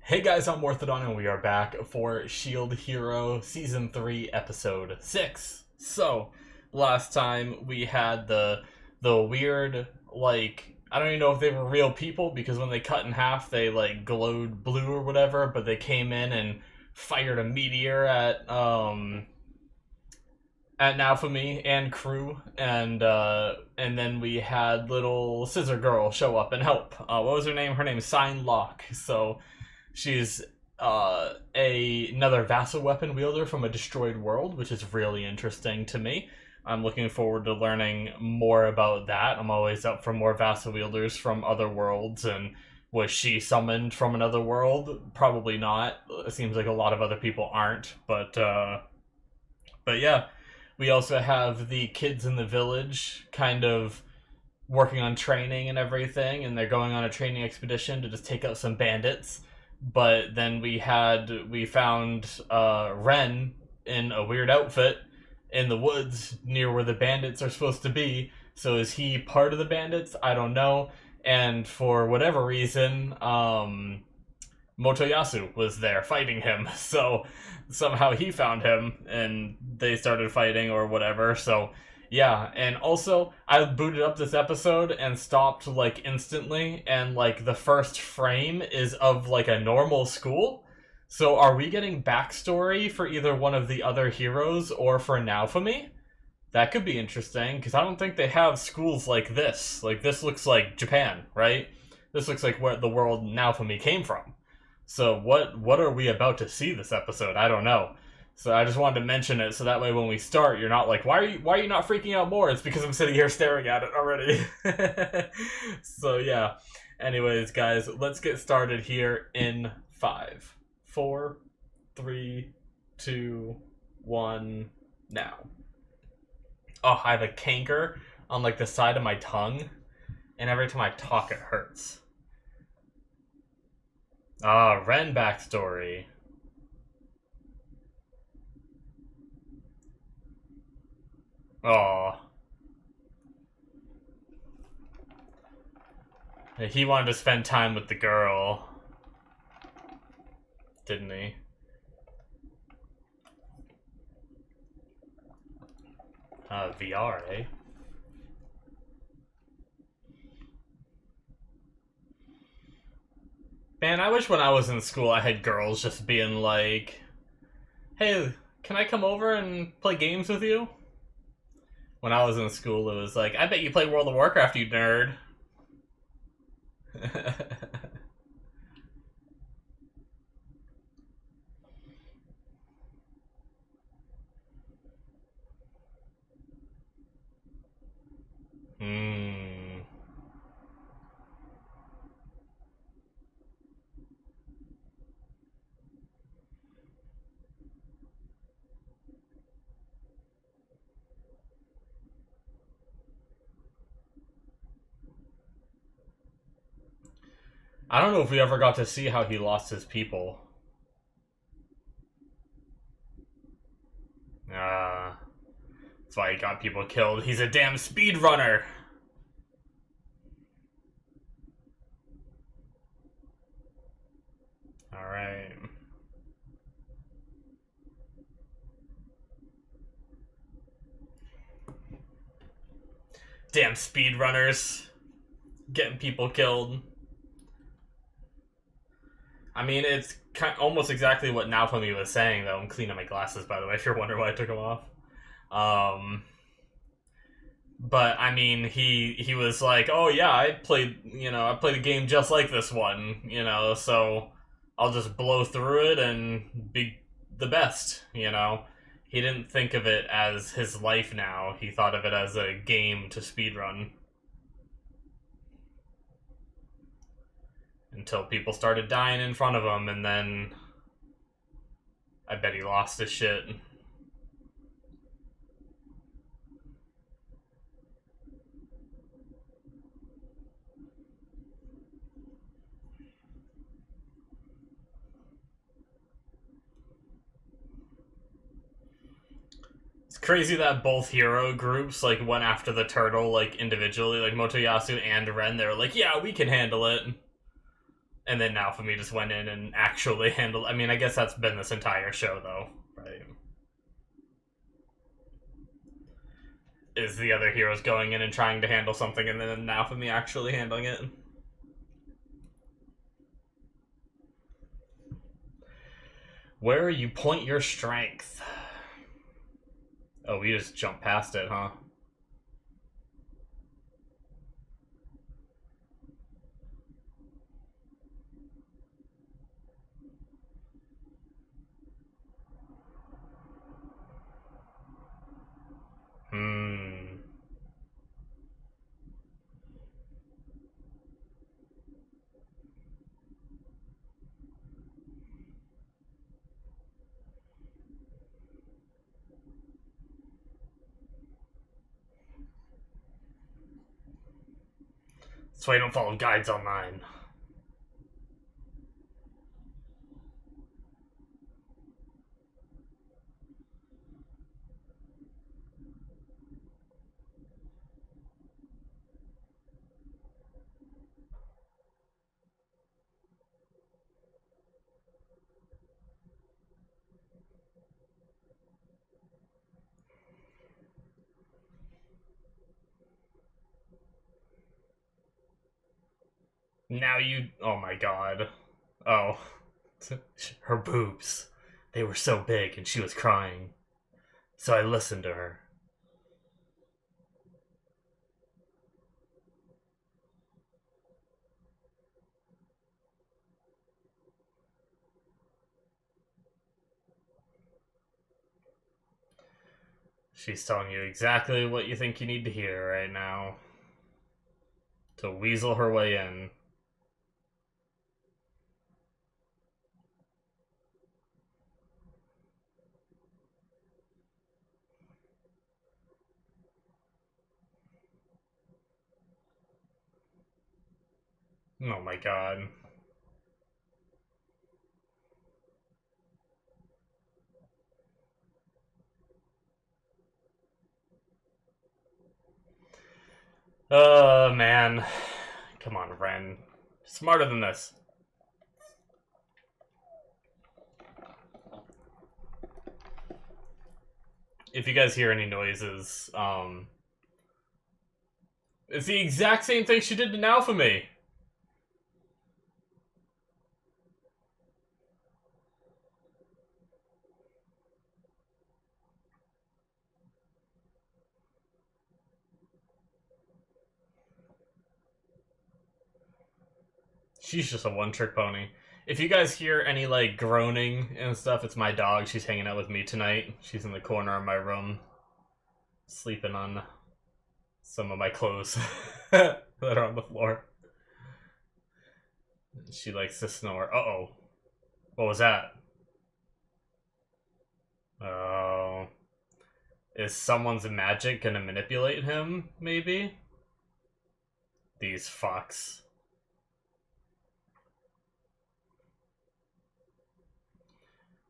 Hey guys, I'm Morthadon and we are back for Shield Hero Season 3, Episode 6. So, last time we had the weird, I don't even know if they were real people, because when they cut in half, they, glowed blue or whatever, but they came in and fired a meteor at Naofumi and crew, and then we had little Scissor Girl show up and help. What was her name? Her name's Sign Lock, so... She's another vassal weapon wielder from a destroyed world, which is really interesting to me. I'm looking forward to learning more about that. I'm always up for more vassal wielders from other worlds, and was she summoned from another world? Probably not. It seems like a lot of other people aren't, but yeah. We also have the kids in the village kind of working on training and everything, and they're going on a training expedition to just take out some bandits. But then we found Ren in a weird outfit in the woods near where the bandits are supposed to be. So is he part of the bandits? I don't know. And for whatever reason, Motoyasu was there fighting him. So somehow he found him and they started fighting or whatever. So yeah, and also, I booted up this episode and stopped, instantly, and, the first frame is of, a normal school? So are we getting backstory for either one of the other heroes or for Naofumi? That could be interesting, because I don't think they have schools like this. This looks like Japan, right? This looks like where the world Naofumi came from. So what are we about to see this episode? I don't know. So I just wanted to mention it, so that way when we start, you're not like, why are you not freaking out more? It's because I'm sitting here staring at it already. So yeah. Anyways, guys, let's get started here in 5, 4, 3, 2, 1, now. Oh, I have a canker on the side of my tongue, and every time I talk it hurts. Ren backstory. Aw. He wanted to spend time with the girl. Didn't he? VR, eh? Man, I wish when I was in school I had girls just being like, hey, can I come over and play games with you? When I was in school, it was like, I bet you play World of Warcraft, you nerd. I don't know if we ever got to see how he lost his people. That's why he got people killed. He's a damn speedrunner! Alright. Damn speedrunners. Getting people killed. I mean, it's almost exactly what Naofumi was saying, though. I'm cleaning my glasses, by the way, if you're wondering why I took them off. But, I mean, he was like, oh yeah, I played a game just like this one, so I'll just blow through it and be the best, He didn't think of it as his life now. He thought of it as a game to speedrun. Until people started dying in front of him, and then I bet he lost his shit. It's crazy that both hero groups went after the turtle individually, Motoyasu and Ren. They were like, yeah, we can handle it. And then Naofumi just went in and actually handled. I mean, I guess that's been this entire show, though, right? Is the other heroes going in and trying to handle something, and then Naofumi actually handling it? Where you point your strength. Oh, we just jumped past it, huh? That's why you don't follow guides online. Now you... Oh my god. Oh. Her boobs. They were so big and she was crying. So I listened to her. She's telling you exactly what you think you need to hear right now. To weasel her way in. Oh my god. Man. Come on, Ren. Smarter than this. If you guys hear any noises, it's the exact same thing she did to Naofumi. She's just a one-trick pony. If you guys hear any, like, groaning and stuff, it's my dog. She's hanging out with me tonight. She's in the corner of my room, sleeping on some of my clothes that are on the floor. She likes to snore. Uh-oh. What was that? Oh. Is someone's magic gonna manipulate him, maybe? These fucks.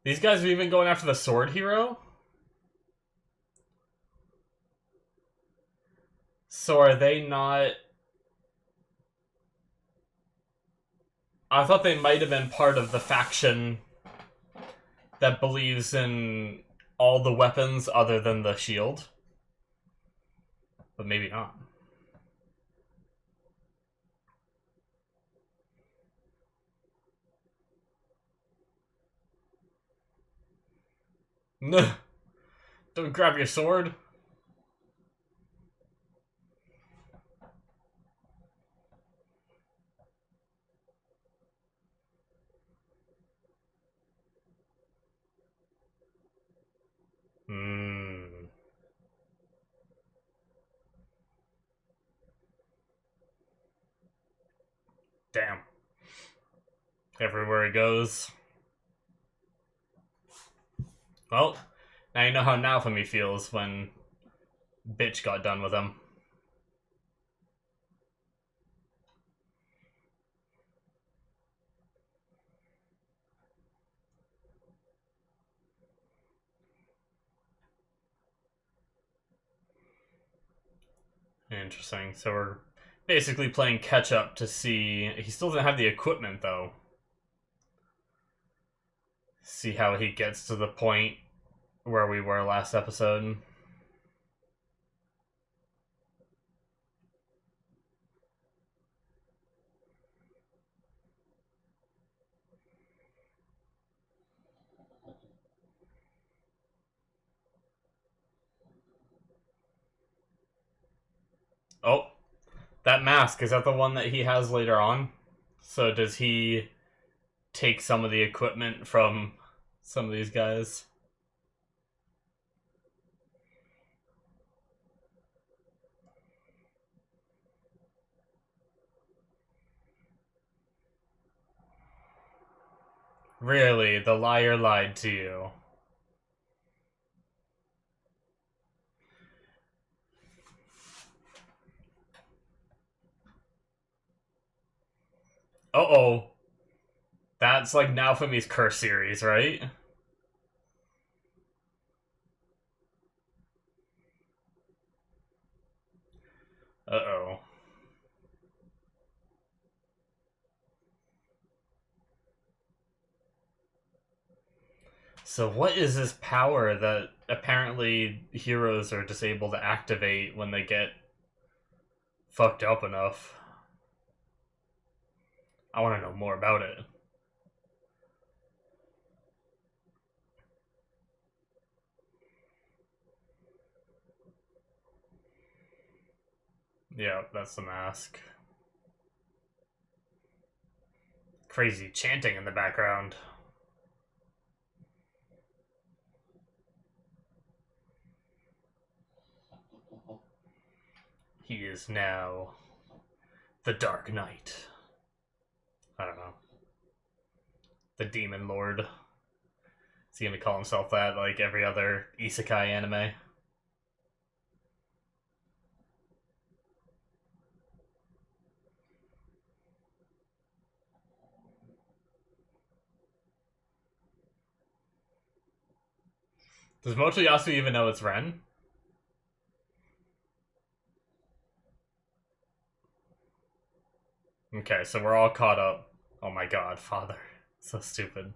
These guys are even going after the sword hero? So are they not... I thought they might have been part of the faction that believes in all the weapons other than the shield. But maybe not. Don't grab your sword. Damn. Everywhere he goes. Well, now you know how Naofumi feels when bitch got done with him. Interesting. So we're basically playing catch up to see. He still doesn't have the equipment though. See how he gets to the point where we were last episode. Oh, that mask, is that the one that he has later on? So does he take some of the equipment from some of these guys? Really, the liar lied to you. Uh-oh. That's like Naofumi's curse series, right? Uh-oh. So what is this power that apparently heroes are just able to activate when they get fucked up enough? I want to know more about it. Yeah, that's the mask. Crazy chanting in the background. He is now the Dark Knight. I don't know. The Demon Lord. Is he gonna call himself that like every other isekai anime? Does Motoyasu even know it's Ren? Okay, so we're all caught up. Oh my god, father. So stupid.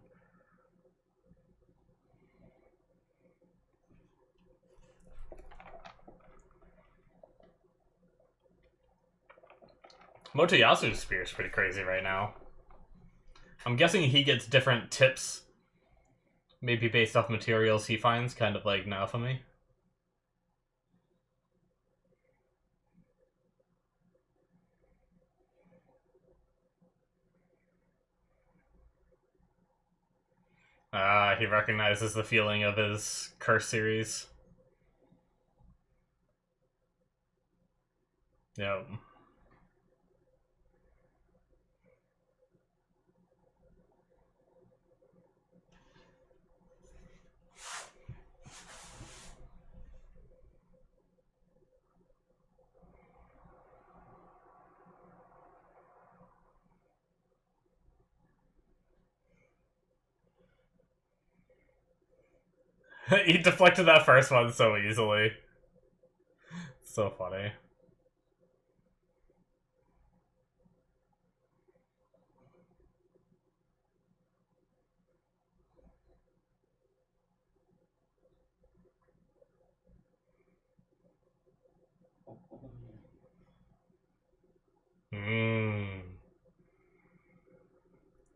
Motoyasu's spear is pretty crazy right now. I'm guessing he gets different tips, maybe based off materials he finds, kind of like Naofumi. Ah, he recognizes the feeling of his curse series. Yep. He deflected that first one so easily. So funny. Hmm.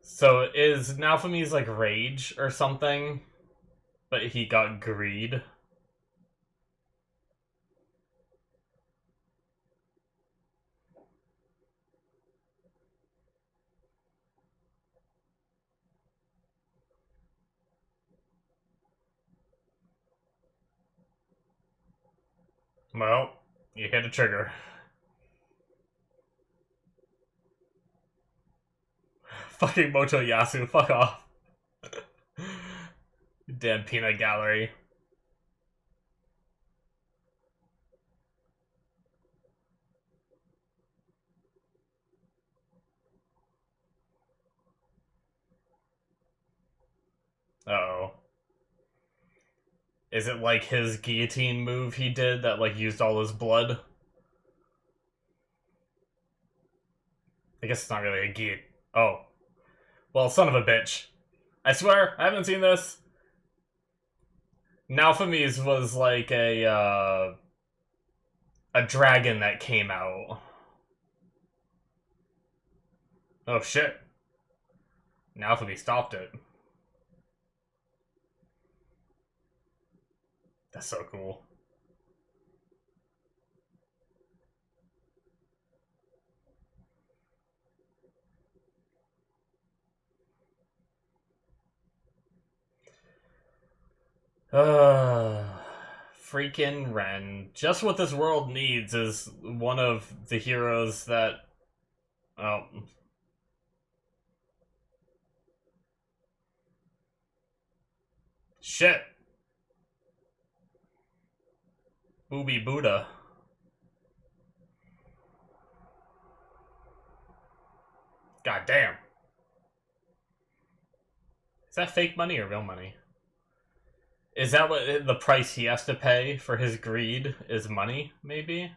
So is Naofumi's like rage or something, but he got greed? Well, you hit a trigger. Fucking Motoyasu, fuck off. Damn peanut gallery. Uh-oh. Is it like his guillotine move he did that like used all his blood? I guess it's not really a geek. Oh. Well, son of a bitch. I swear, I haven't seen this. Nauphames was like a dragon that came out. Oh shit. Nauphames stopped it. That's so cool. Freaking Ren. Just what this world needs is one of the heroes that... Oh. Shit. Booby Buddha. God damn. Is that fake money or real money? Is that what the price he has to pay for his greed is money, maybe?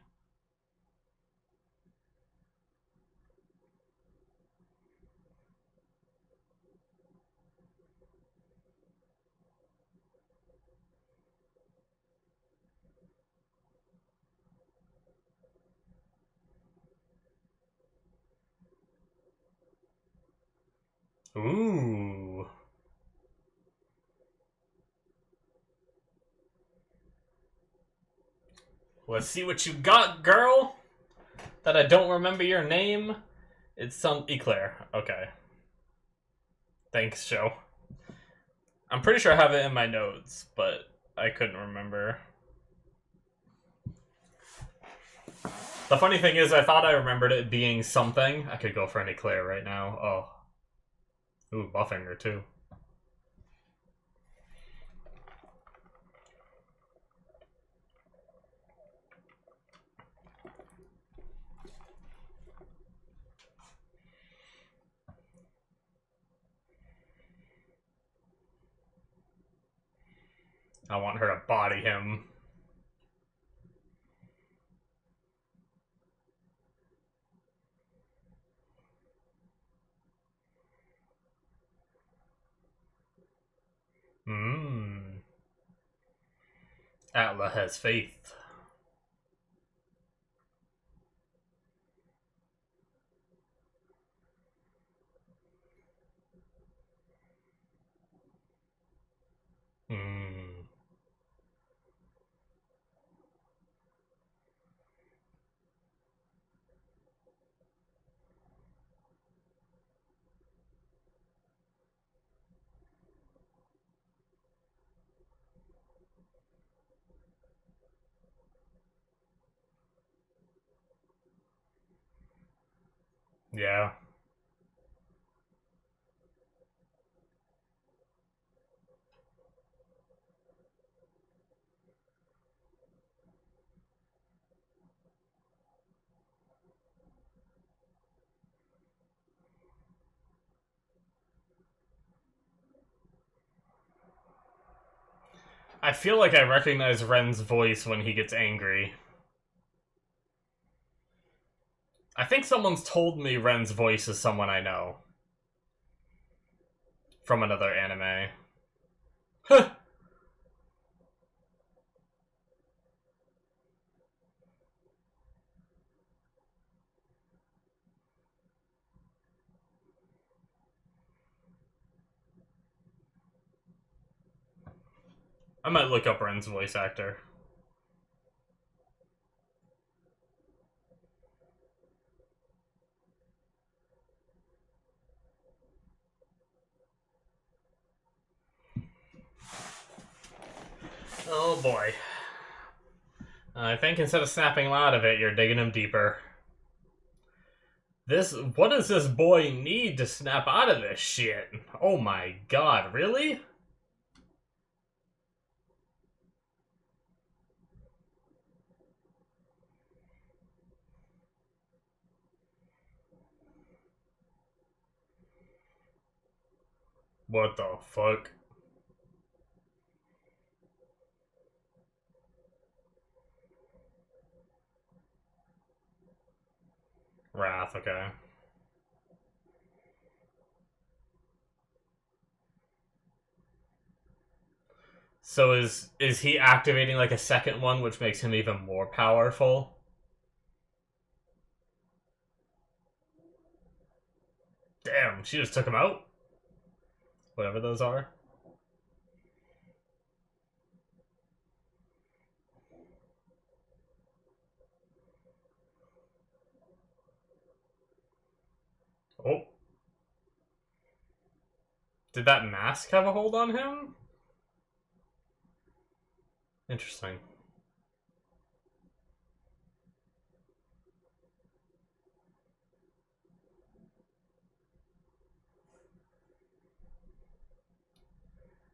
Ooh. Let's see what you got, girl! That I don't remember your name. It's some Eclair. Okay. Thanks, show. I'm pretty sure I have it in my notes, but I couldn't remember. The funny thing is, I thought I remembered it being something. I could go for an Eclair right now. Oh. Ooh, Buffinger, too. I want her to body him. Atla has faith. Yeah. I feel like I recognize Ren's voice when he gets angry. I think someone's told me Ren's voice is someone I know. From another anime. Huh. I might look up Ren's voice actor. Oh boy. I think instead of snapping him out of it, you're digging him deeper. What does this boy need to snap out of this shit? Oh my god, really? What the fuck? Wrath, okay. So is he activating like a second one, which makes him even more powerful? Damn, she just took him out? Whatever those are. Oh. Did that mask have a hold on him? Interesting.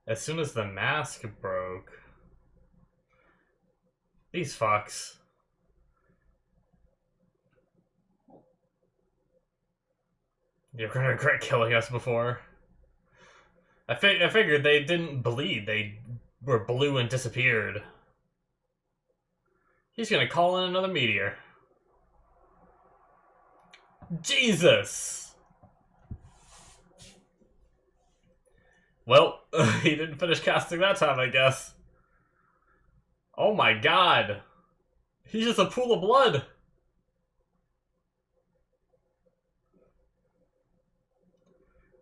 As soon as the mask broke... These fucks. You're gonna regret killing us before. I figured they didn't bleed. They were blue and disappeared. He's gonna call in another meteor. Jesus! Well, he didn't finish casting that time, I guess. Oh my god! He's just a pool of blood!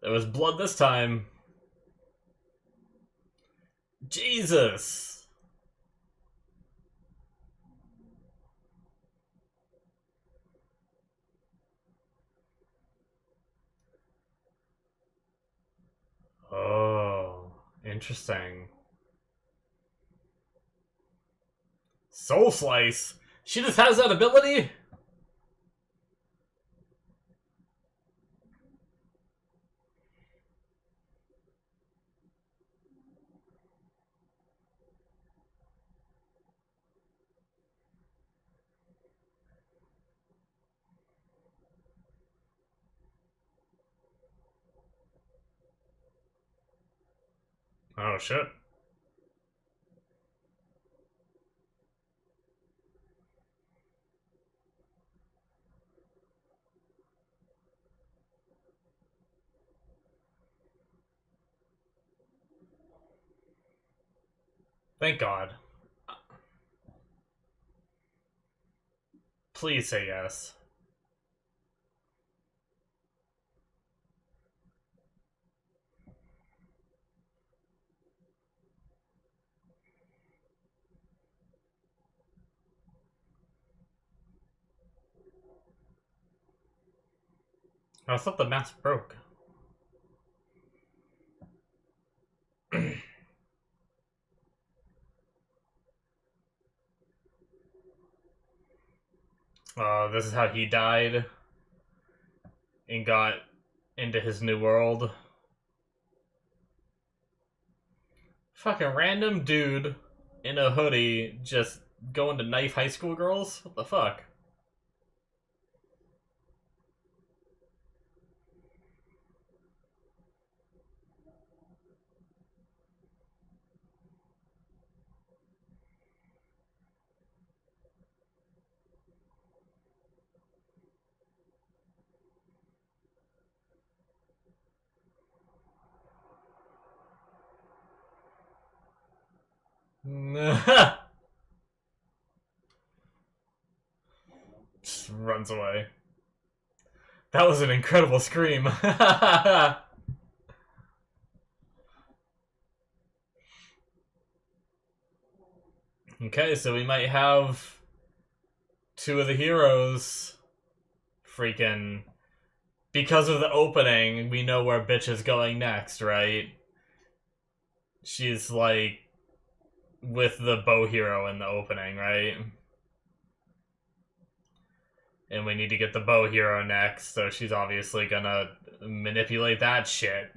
There was blood this time. Jesus! Oh, interesting. Soul Slice? She just has that ability? Oh shit. Thank God. Please say yes. I thought the mask broke. This is how he died and got into his new world. Fucking random dude in a hoodie just going to knife high school girls? What the fuck? Just runs away. That was an incredible scream. Okay, so we might have two of the heroes freaking... Because of the opening, we know where bitch is going next, right? She's like with the bow hero in the opening, right? And we need to get the bow hero next, so she's obviously gonna manipulate that shit.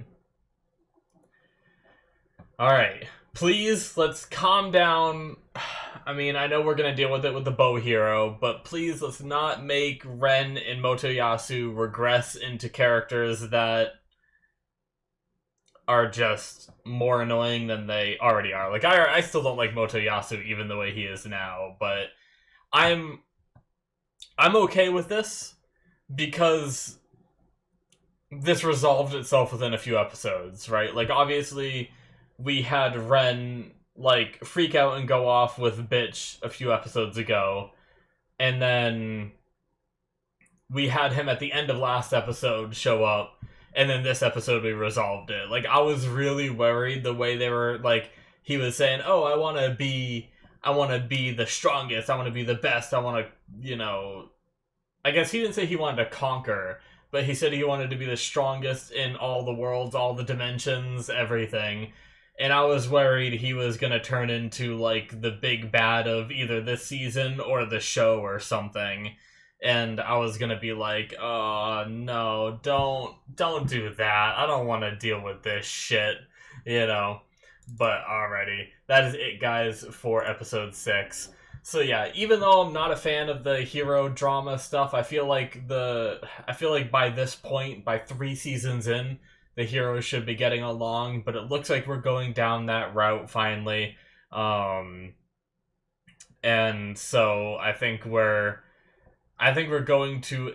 Alright, please, let's calm down. I mean, I know we're gonna deal with it with the bow hero, but please, let's not make Ren and Motoyasu regress into characters that are just more annoying than they already are. Like, I still don't like Motoyasu even the way he is now, but I'm okay with this because this resolved itself within a few episodes, right? Like, obviously, we had Ren like freak out and go off with bitch a few episodes ago, and then we had him at the end of last episode show up, and then this episode we resolved it. Like, I was really worried the way they were, like, he was saying, oh, I want to be the strongest, I want to be the best, I want to, you know, I guess he didn't say he wanted to conquer, but he said he wanted to be the strongest in all the worlds, all the dimensions, everything. And I was worried he was going to turn into, like, the big bad of either this season or the show or something. And I was going to be like, oh, no, don't do that. I don't want to deal with this shit, you know. But alrighty, that is it, guys, for episode 6. So yeah, even though I'm not a fan of the hero drama stuff, I feel like by this point, by 3 seasons in, the heroes should be getting along, but it looks like we're going down that route finally. And so I think we're going to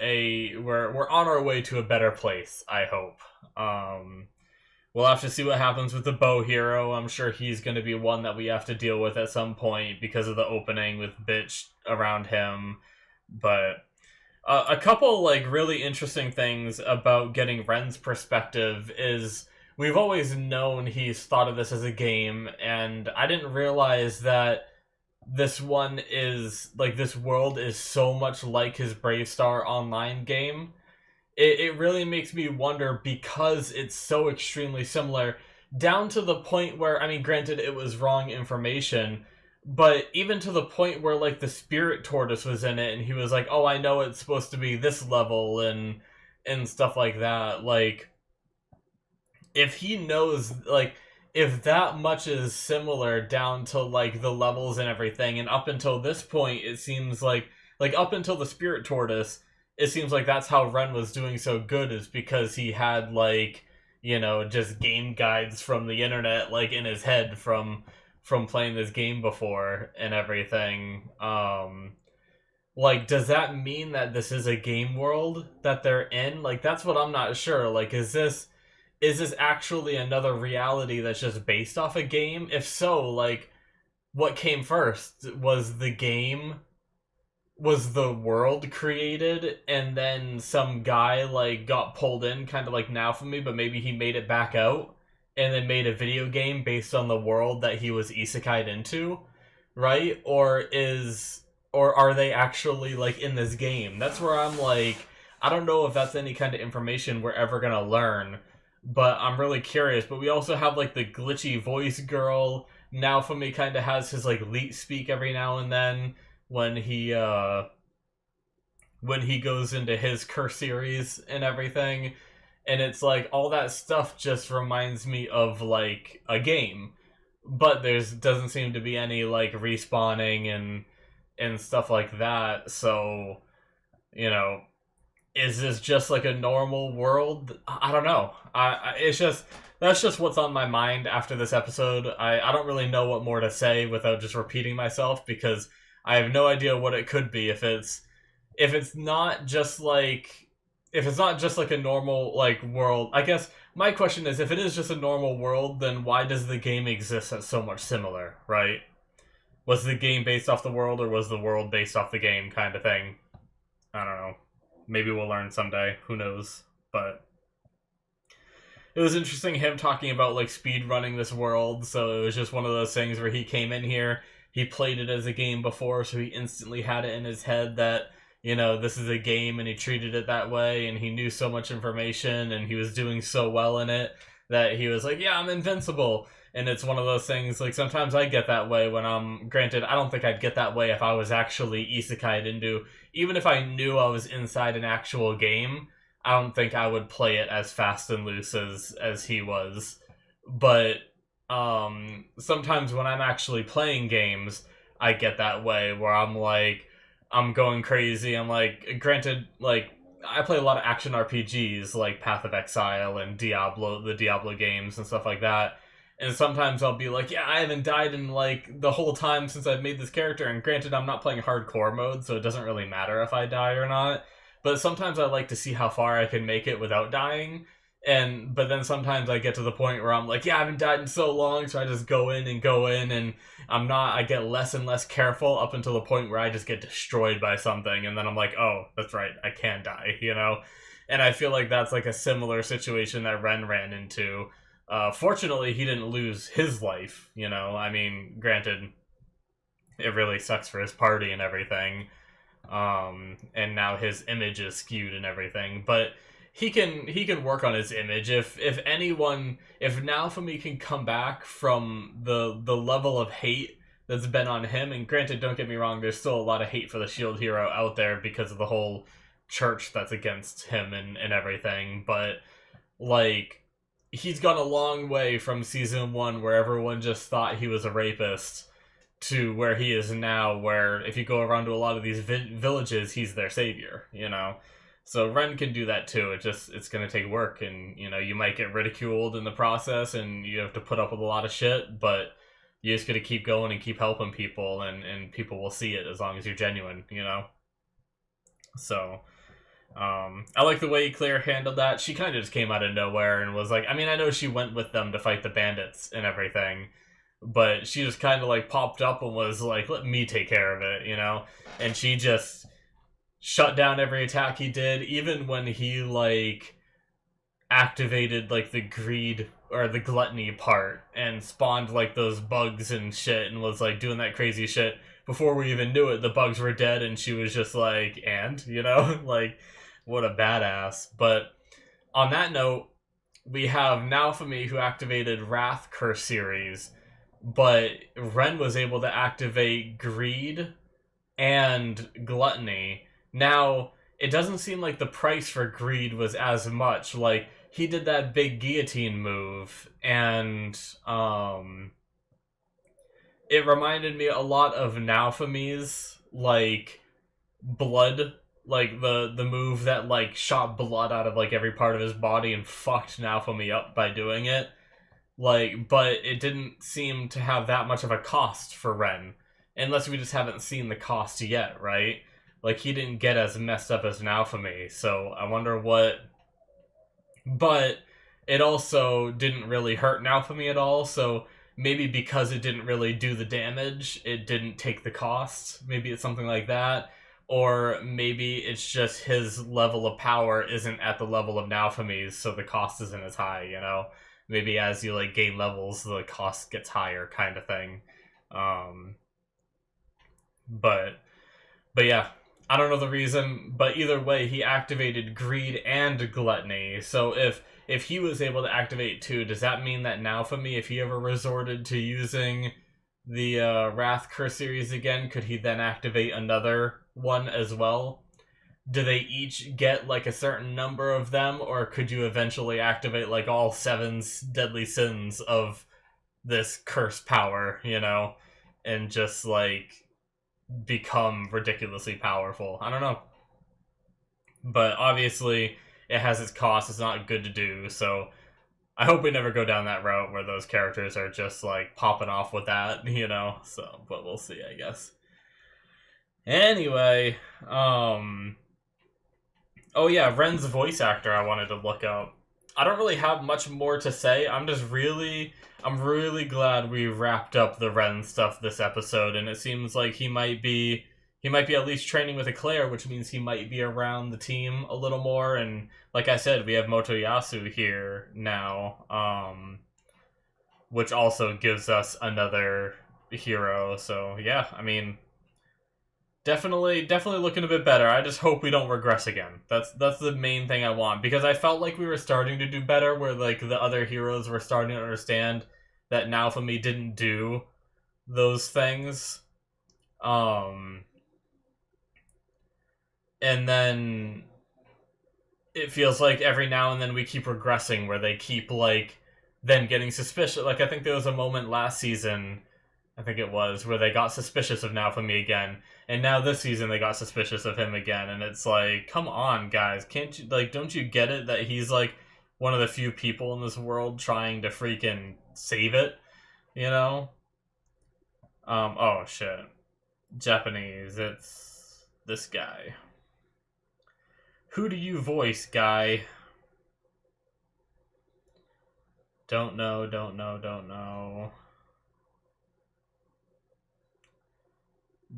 we're on our way to a better place, I hope. We'll have to see what happens with the bow hero. I'm sure he's going to be one that we have to deal with at some point because of the opening with bitch around him. But a couple, like, really interesting things about getting Ren's perspective is we've always known he's thought of this as a game, and I didn't realize that this world is so much like his Brave Star Online game. It really makes me wonder, because it's so extremely similar, down to the point where, I mean, granted, it was wrong information, but even to the point where, like, the Spirit Tortoise was in it, and he was like, oh, I know it's supposed to be this level, and stuff like that. Like, if he knows, like, if that much is similar down to, like, the levels and everything, and up until this point, it seems like up until the Spirit Tortoise, it seems like that's how Ren was doing so good, is because he had, like, you know, just game guides from the internet, like, in his head from playing this game before and everything. Like, does that mean that this is a game world that they're in? Like, that's what I'm not sure. Like, is this actually another reality that's just based off a game? If so, like, what came first? Was the game... Was the world created, and then some guy, like, got pulled in, kind of like Now For Me, but maybe he made it back out, and then made a video game based on the world that he was isekai'd into, right? Or are they actually, like, in this game? That's where I'm like, I don't know if that's any kind of information we're ever gonna learn, but I'm really curious. But we also have, like, the glitchy voice girl. Now For Me kind of has his, like, leet speak every now and then, when he goes into his curse series and everything. And it's like, all that stuff just reminds me of, like, a game, but doesn't seem to be any, like, respawning and stuff like that. So, you know, is this just like a normal world? I don't know. That's just what's on my mind after this episode. I don't really know what more to say without just repeating myself, because I have no idea what it could be. If it's not just like a normal, like, world. I guess my question is, if it is just a normal world, then why does the game exist that's so much similar, right? Was the game based off the world, or was the world based off the game, kind of thing? I don't know. Maybe we'll learn someday. Who knows? But it was interesting him talking about, like, speed running this world. So it was just one of those things where he came in here, he played it as a game before, so he instantly had it in his head that, you know, this is a game, and he treated it that way, and he knew so much information, and he was doing so well in it that he was like, yeah, I'm invincible. And it's one of those things, like, sometimes I get that way when granted, I don't think I'd get that way if I was actually isekai'd into, even if I knew I was inside an actual game, I don't think I would play it as fast and loose as he was. But sometimes when I'm actually playing games, I get that way where I'm like, I'm going crazy. I'm like, granted, like, I play a lot of action RPGs like Path of Exile and the Diablo games and stuff like that. And sometimes I'll be like, yeah, I haven't died in, like, the whole time since I've made this character. And granted, I'm not playing hardcore mode, so it doesn't really matter if I die or not. But sometimes I like to see how far I can make it without dying. But then sometimes I get to the point where I'm like, yeah, I haven't died in so long, so I just go in, and I get less and less careful up until the point where I just get destroyed by something, and then I'm like, oh, that's right, I can die, you know? And I feel like that's like a similar situation that Ren ran into. Fortunately, he didn't lose his life, you know? I mean, granted, it really sucks for his party and everything. And now his image is skewed and everything, but he can work on his image. If Naofumi can come back from the level of hate that's been on him, and granted, don't get me wrong, there's still a lot of hate for the Shield Hero out there because of the whole church that's against him and everything, but like he's gone a long way from season 1 where everyone just thought he was a rapist to where he is now, where if you go around to a lot of these villages, he's their savior, you know? So Ren can do that too. It's going to take work, and, you know, you might get ridiculed in the process, and you have to put up with a lot of shit, but you just got to keep going and keep helping people, and people will see it as long as you're genuine, you know? So, I like the way Claire handled that. She kind of just came out of nowhere and was like, I mean, I know she went with them to fight the bandits and everything, but she just kind of like popped up and was like, let me take care of it, you know? And she just shut down every attack he did, even when he like activated like the greed or the gluttony part and spawned like those bugs and shit and was like doing that crazy shit. Before we even knew it, the bugs were dead, and she was just like, and, you know? Like, what a badass. But on that note, we have Naofumi, who activated Wrath Curse series, but Ren was able to activate Greed and Gluttony. Now, it doesn't seem like the price for Greed was as much. Like, he did that big guillotine move, and it reminded me a lot of Naofumi's, like, blood, like the move that like shot blood out of like every part of his body and fucked Naofumi up by doing it. Like, but it didn't seem to have that much of a cost for Ren. Unless we just haven't seen the cost yet, right? Like, he didn't get as messed up as Naofumi, so I wonder what... But it also didn't really hurt Naofumi at all, so maybe because it didn't really do the damage, it didn't take the cost. Maybe it's something like that. Or maybe it's just his level of power isn't at the level of Naofumi's, so the cost isn't as high, you know? Maybe as you like gain levels, the cost gets higher, kind of thing. But yeah, I don't know the reason, but either way, he activated Greed and Gluttony. So if he was able to activate two, does that mean that Naofumi, if he ever resorted to using the Wrath Curse series again, could he then activate another one as well? Do they each get like a certain number of them, or could you eventually activate like all 7 deadly sins of this curse power, you know, and just like become ridiculously powerful? I don't know. But obviously it has its cost. It's not good to do, so I hope we never go down that route where those characters are just like popping off with that, you know. So, but we'll see, I guess. Anyway, oh yeah, Ren's voice actor I wanted to look up. I don't really have much more to say. I'm really glad we wrapped up the Ren stuff this episode, and it seems like he might be at least training with Eclair, which means he might be around the team a little more. And like I said, we have Motoyasu here now, which also gives us another hero. So yeah, I mean, definitely looking a bit better. I just hope we don't regress again. That's the main thing I want, because I felt like we were starting to do better, where like the other heroes were starting to understand that Naofumi didn't do those things. And then it feels like every now and then we keep regressing, where they keep like then getting suspicious. Like, I think there was a moment last season, I think it was, where they got suspicious of Naofumi again, and now this season they got suspicious of him again, and it's like, come on, guys, can't you, like, don't you get it that he's like one of the few people in this world trying to freaking save it, you know? Oh shit. Japanese, it's this guy. Who do you voice, guy? Don't know, don't know, don't know.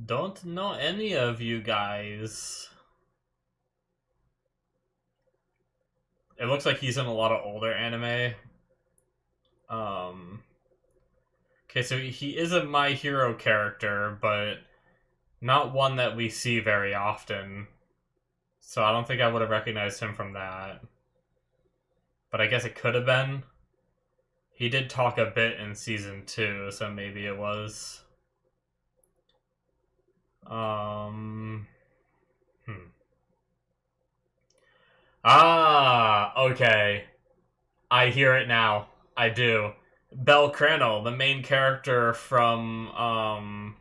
Don't know any of you guys. It looks like he's in a lot of older anime. Okay, so he is a My Hero character, but not one that we see very often. So I don't think I would have recognized him from that. But I guess it could have been. He did talk a bit in season 2, so maybe it was. Ah, okay. I hear it now. I do. Belle Crannel, the main character from,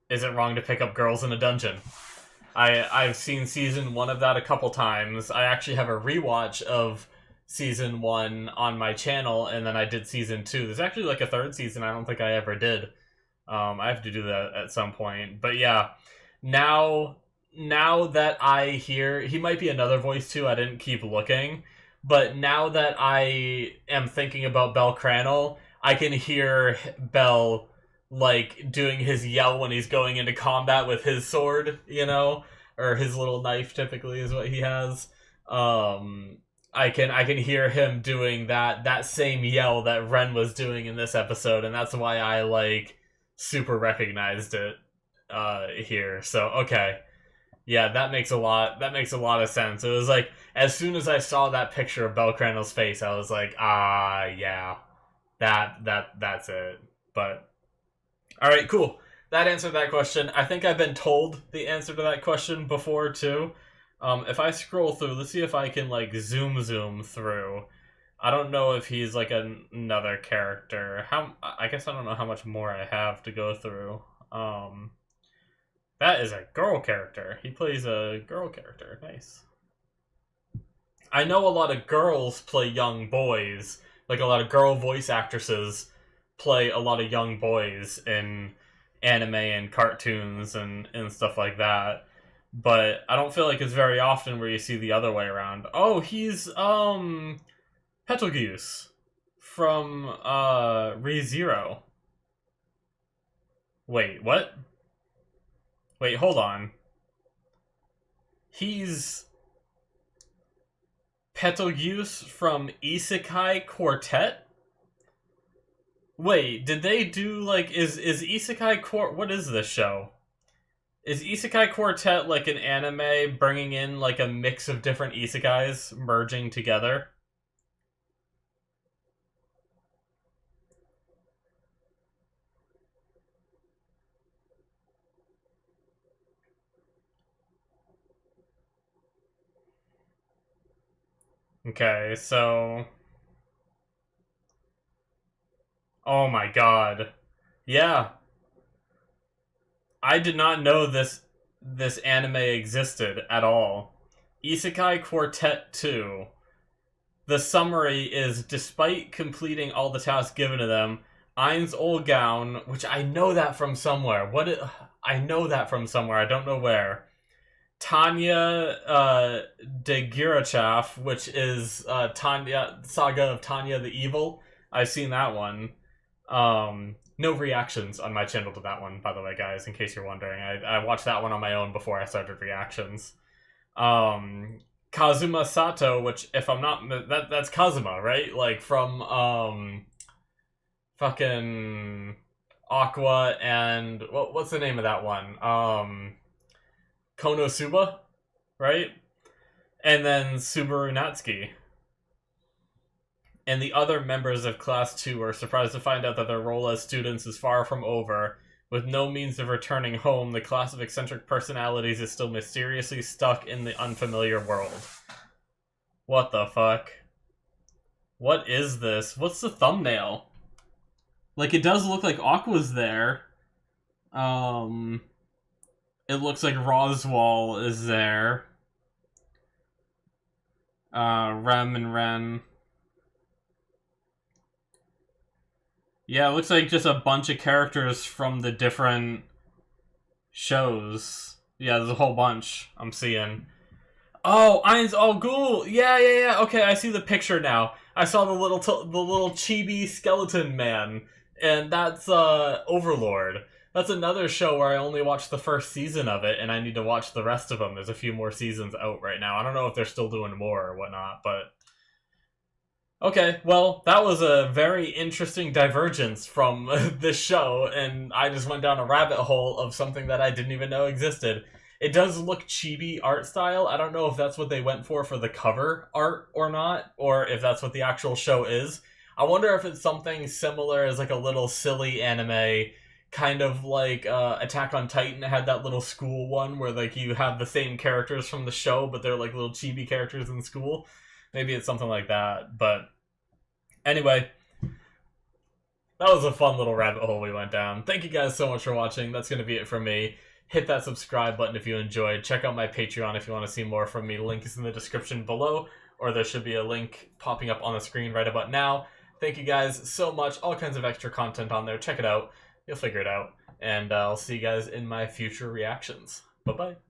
Is It Wrong to Pick Up Girls in a Dungeon? I've seen season 1 of that a couple times. I actually have a rewatch of season 1 on my channel, and then I did season 2. There's actually like a 3rd season I don't think I ever did. I have to do that at some point. But yeah, now that I hear... He might be another voice too, I didn't keep looking. But now that I am thinking about Belle Crannel, I can hear Belle, like, doing his yell when he's going into combat with his sword, you know? Or his little knife, typically, is what he has. I can hear him doing that same yell that Ren was doing in this episode, and that's why I, like, super recognized it here. So, okay. Yeah, that makes a lot of sense. It was like, as soon as I saw that picture of Belle Crannel's face, I was like, yeah. That's it. But alright, cool. That answered that question. I think I've been told the answer to that question before too. If I scroll through, let's see if I can like zoom through. I don't know if he's like another character. I guess I don't know how much more I have to go through. That is a girl character. He plays a girl character. Nice. I know a lot of girls play young boys. Like, a lot of girl voice actresses play a lot of young boys in anime and cartoons and stuff like that. But I don't feel like it's very often where you see the other way around. Oh, he's, Betelgeuse from, ReZero. Wait, what? Wait, hold on. He's Betelgeuse from Isekai Quartet? Wait, did they do, like, is Isekai what is this show? Is Isekai Quartet, like, an anime bringing in, like, a mix of different isekais merging together? Okay, so... Oh my god. Yeah. I did not know this anime existed at all. Isekai Quartet 2. The summary is, despite completing all the tasks given to them, Ain's old gown, which I know that from somewhere. I know that from somewhere. I don't know where. Tanya de Girachaf, which is Saga of Tanya the Evil. I've seen that one. No reactions on my channel to that one, by the way, guys, in case you're wondering. I watched that one on my own before I started reactions. Kazuma Sato, which, if I'm not... That's Kazuma, right? Like, from, fucking... Aqua and... What's the name of that one? Konosuba, right? And then Subaru Natsuki. And the other members of Class 2 are surprised to find out that their role as students is far from over. With no means of returning home, the class of eccentric personalities is still mysteriously stuck in the unfamiliar world. What the fuck? What is this? What's the thumbnail? Like, it does look like Aqua's there. It looks like Roswell is there. Rem and Ren. Yeah, it looks like just a bunch of characters from the different shows. Yeah, there's a whole bunch I'm seeing. Oh, Ainz Al Ghul. Yeah. Okay, I see the picture now. I saw the little chibi skeleton man, and that's Overlord. That's another show where I only watched the first season of it, and I need to watch the rest of them. There's a few more seasons out right now. I don't know if they're still doing more or whatnot, but okay. Well, that was a very interesting divergence from this show, and I just went down a rabbit hole of something that I didn't even know existed. It does look chibi art style. I don't know if that's what they went for the cover art or not, or if that's what the actual show is. I wonder if it's something similar as like a little silly anime, kind of like Attack on Titan had that little school one where like you have the same characters from the show, but they're like little chibi characters in school. Maybe it's something like that. But anyway, that was a fun little rabbit hole we went down. Thank you guys so much for watching. That's going to be it from me. Hit that subscribe button if you enjoyed. Check out my Patreon if you want to see more from me. Link is in the description below, or there should be a link popping up on the screen right about now. Thank you guys so much. All kinds of extra content on there. Check it out. You'll figure it out. And I'll see you guys in my future reactions. Bye-bye.